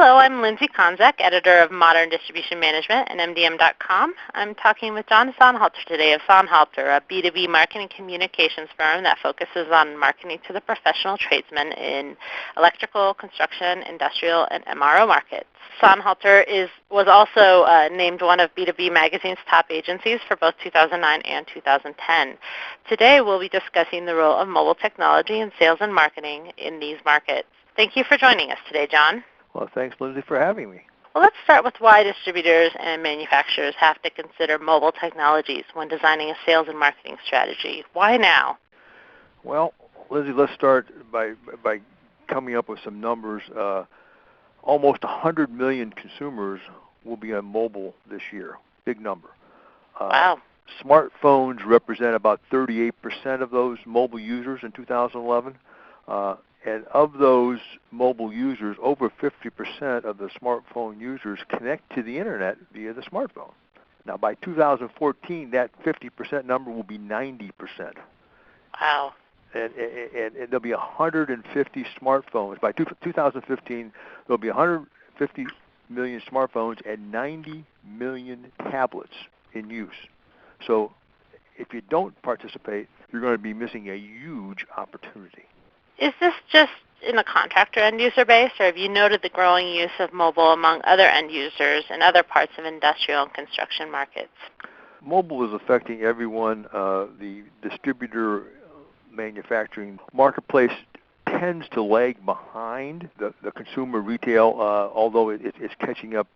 Hello, I'm Lindsay Konzak, editor of Modern Distribution Management and MDM.com. I'm talking with John Sonnhalter today of Sonnhalter, a B2B marketing communications firm that focuses on marketing to the professional tradesmen in electrical, construction, industrial, and MRO markets. Sonnhalter was also named one of B2B Magazine's top agencies for both 2009 and 2010. Today, we'll be discussing the role of mobile technology in sales and marketing in these markets. Thank you for joining us today, John. Well, thanks, Lindsay, for having me. Well, let's start with why distributors and manufacturers have to consider mobile technologies when designing a sales and marketing strategy. Why now? Well, Lindsay, let's start by coming up with some numbers. Almost 100 million consumers will be on mobile this year. Big number. Wow. Smartphones represent about 38% of those mobile users in 2011. And of those mobile users, over 50% of the smartphone users connect to the Internet via the smartphone. Now, by 2014, that 50% number will be 90%. Wow. And there'll be 150 smartphones. By 2015, there'll be 150 million smartphones and 90 million tablets in use. So if you don't participate, you're going to be missing a huge opportunity. Is this just in the contractor end-user base, or have you noted the growing use of mobile among other end users in other parts of industrial and construction markets? Mobile is affecting everyone. The distributor manufacturing marketplace tends to lag behind the consumer retail, although it's catching up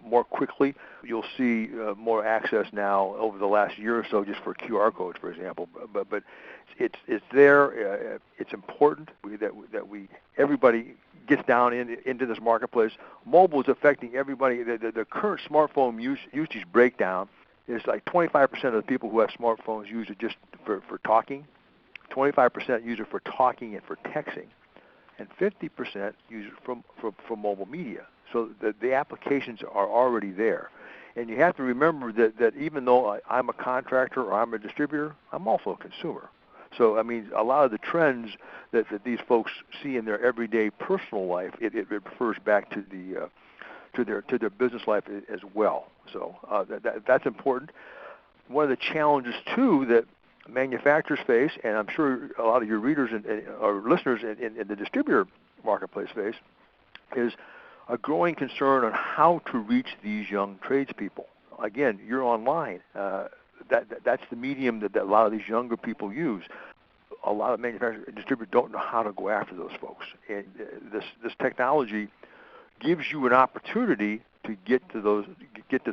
more quickly. You'll see more access now over the last year or so just for QR codes, for example. But it's there. It's important that everybody gets down into this marketplace. Mobile is affecting everybody. The current smartphone usage breakdown is like 25% of the people who have smartphones use it just for talking. 25% use it for talking and for texting, and 50% use it for mobile media. So the applications are already there. And you have to remember that even though I'm a contractor or I'm a distributor, I'm also a consumer. So, I mean, a lot of the trends that these folks see in their everyday personal life, it refers back to their business life as well. So that's important. One of the challenges, too, that manufacturers face, and I'm sure a lot of your readers or listeners in the distributor marketplace face, is a growing concern on how to reach these young tradespeople. Again, you're online. That's the medium that a lot of these younger people use. A lot of manufacturers and distributors don't know how to go after those folks. And this technology gives you an opportunity to get to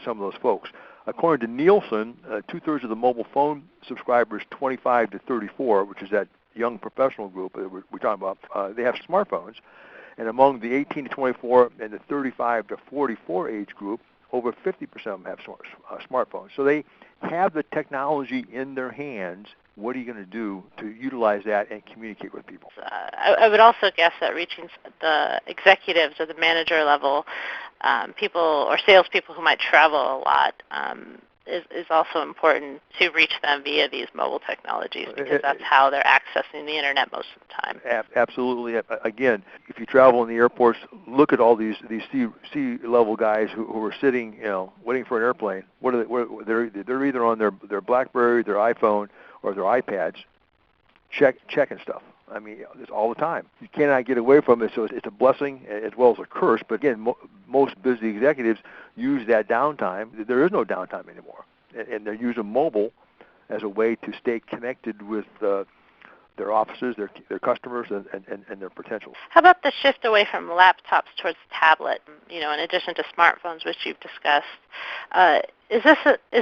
some of those folks. According to Nielsen, 2/3 of the mobile phone subscribers 25 to 34, which is that young professional group that we're talking about, they have smartphones. And among the 18 to 24 and the 35 to 44 age group, over 50% of them have smartphones. So they have the technology in their hands. What are you going to do to utilize that and communicate with people? I would also guess that reaching the executives or the manager level people or salespeople who might travel a lot is also important to reach them via these mobile technologies, because that's how they're accessing the Internet most of the time. Absolutely. Again, if you travel in the airports, look at all these C-level guys who are sitting, waiting for an airplane. They're either on their BlackBerry, their iPhone, or their iPads, checking stuff. I mean, it's all the time. You cannot get away from it, so it's a blessing as well as a curse. But again, most busy executives use that downtime. There is no downtime anymore, and they're using mobile as a way to stay connected with their offices, their customers, and their potentials. How about the shift away from laptops towards tablet? In addition to smartphones, which you've discussed, is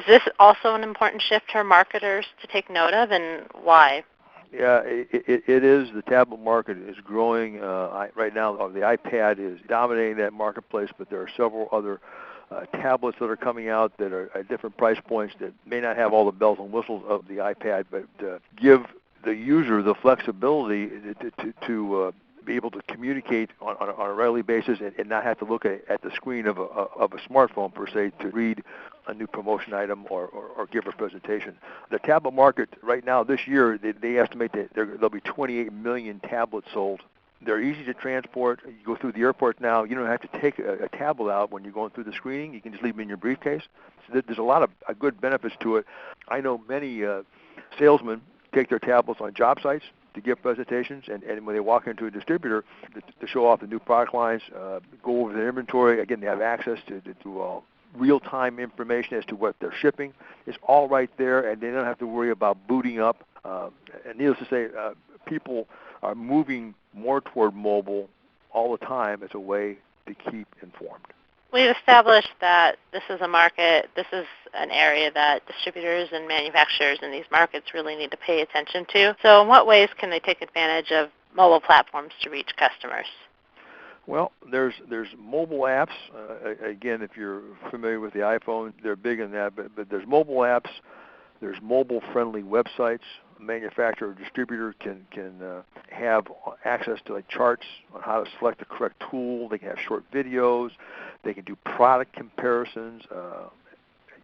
this also an important shift for marketers to take note of, and why? Yeah, it is. The tablet market is growing. Right now, the iPad is dominating that marketplace, but there are several other tablets that are coming out that are at different price points that may not have all the bells and whistles of the iPad, but give the user the flexibility to be able to communicate on a regular basis and not have to look at the screen of a smartphone, per se, to read a new promotion item or give a presentation. The tablet market right now, this year, they estimate that there'll be 28 million tablets sold They're easy to transport. You go through the airport now, you don't have to take a tablet out when you're going through the screening. You can just leave them in your briefcase. So there's a lot of good benefits to it. I know many salesmen take their tablets on job sites to give presentations, and when they walk into a distributor to show off the new product lines, go over their inventory. Again, they have access to real-time information as to what they're shipping. It's all right there, and they don't have to worry about booting up. And needless to say, people are moving more toward mobile all the time as a way to keep informed. We've established that this is a market, this is an area that distributors and manufacturers in these markets really need to pay attention to. So in what ways can they take advantage of mobile platforms to reach customers? Well, there's mobile apps. Again, if you're familiar with the iPhone, they're big in that, but there's mobile apps. There's mobile-friendly websites. A manufacturer or distributor can have access to charts on how to select the correct tool. They can have short videos. They can do product comparisons.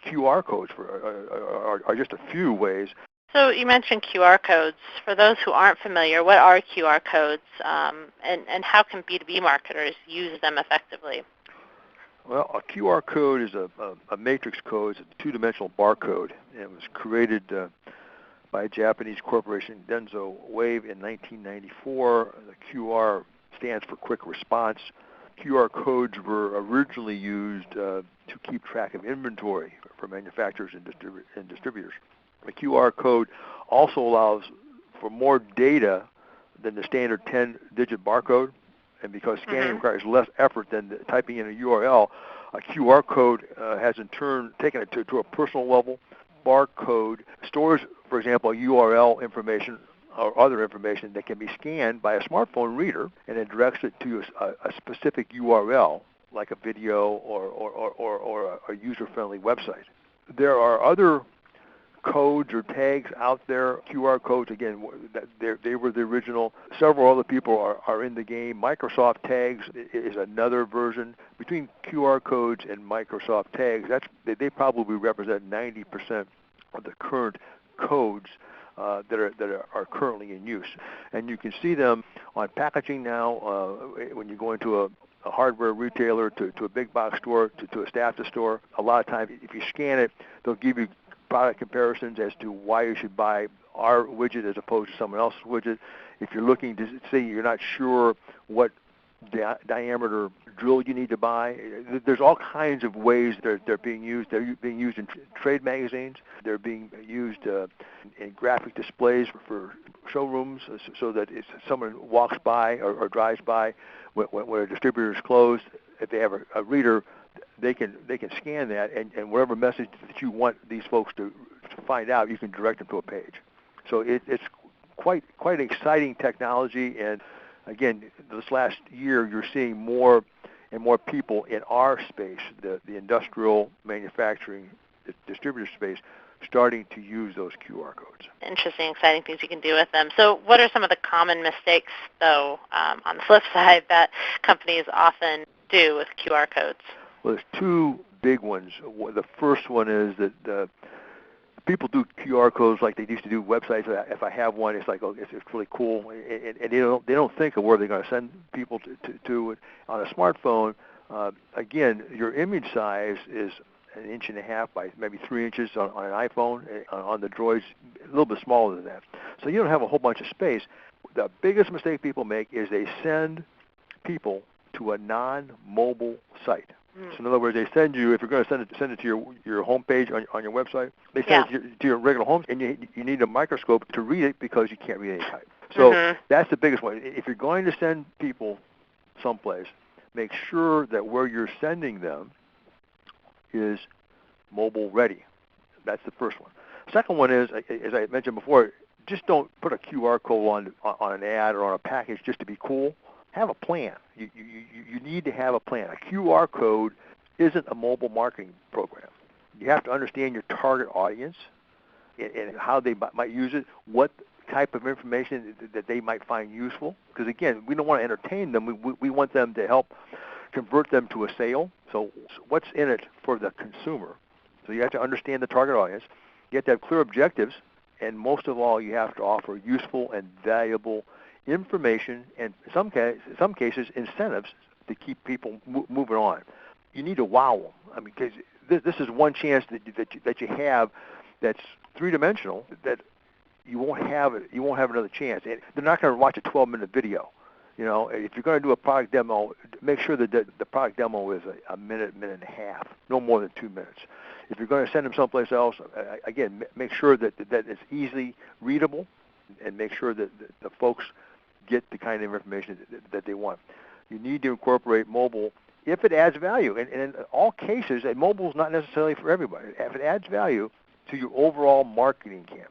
QR codes are just a few ways. So you mentioned QR codes. For those who aren't familiar, what are QR codes, and how can B2B marketers use them effectively? Well, a QR code is a matrix code. It's a two-dimensional barcode. It was created by a Japanese corporation, Denso Wave, in 1994. The QR stands for quick response. QR codes were originally used to keep track of inventory for manufacturers and distributors. The QR code also allows for more data than the standard 10-digit barcode, and because scanning requires less effort than typing in a URL, a QR code has in turn taken it to a personal level. Barcode stores, for example, URL information or other information that can be scanned by a smartphone reader, and it directs it to a specific URL, like a video or a user-friendly website. There are other codes or tags out there. QR codes, again, they were the original. Several other people are in the game. Microsoft tags is another version. Between QR codes and Microsoft tags, they probably represent 90% of the current codes that are currently in use. And you can see them on packaging now when you go into a hardware retailer, to a big box store, to a Staples store. A lot of times, if you scan it, they'll give you product comparisons as to why you should buy our widget as opposed to someone else's widget. If you're looking to say you're not sure what diameter drill you need to buy, there's all kinds of ways they're being used. They're being used in trade magazines. They're being used in graphic displays for showrooms, so that if someone walks by or drives by when a distributor is closed, if they have a reader, they can scan that, and whatever message that you want these folks to find out, you can direct them to a page. So it's quite exciting technology, and again, this last year you're seeing more and more people in our space, the industrial manufacturing distributor space, starting to use those QR codes. Interesting, exciting things you can do with them. So what are some of the common mistakes, though, on the flip side, that companies often do with QR codes? Well, there's two big ones. The first one is that people do QR codes like they used to do websites. If I have one, it's like, oh, it's really cool, and they don't think of where they're going to send people to it. On a smartphone, again, your image size is 1.5 inches by maybe 3 inches on an iPhone. On the Droids, a little bit smaller than that. So you don't have a whole bunch of space. The biggest mistake people make is they send people to a non-mobile site. So in other words, they send you, if you're going to send it to your home page on your website, they send it to your regular home, and you need a microscope to read it because you can't read any type. So that's the biggest one. If you're going to send people someplace, make sure that where you're sending them is mobile ready. That's the first one. Second one is, as I mentioned before, just don't put a QR code on an ad or on a package just to be cool. Have a plan. You need to have a plan. A QR code isn't a mobile marketing program. You have to understand your target audience and how they might use it, what type of information that they might find useful. Because, again, we don't want to entertain them. We want them to help convert them to a sale. So what's in it for the consumer? So you have to understand the target audience. You have to have clear objectives. And most of all, you have to offer useful and valuable information, and in some cases incentives to keep people moving on. You need to wow them. I mean, because this is one chance that you have that's three-dimensional that you won't have it. You won't have another chance. And they're not going to watch a 12-minute video. You know, if you're going to do a product demo, make sure that the product demo is a minute, minute and a half, no more than 2 minutes. If you're going to send them someplace else, again, make sure that it's easily readable, and make sure that the folks get the kind of information that they want. You need to incorporate mobile if it adds value. And in all cases, mobile is not necessarily for everybody. If it adds value to your overall marketing campaign,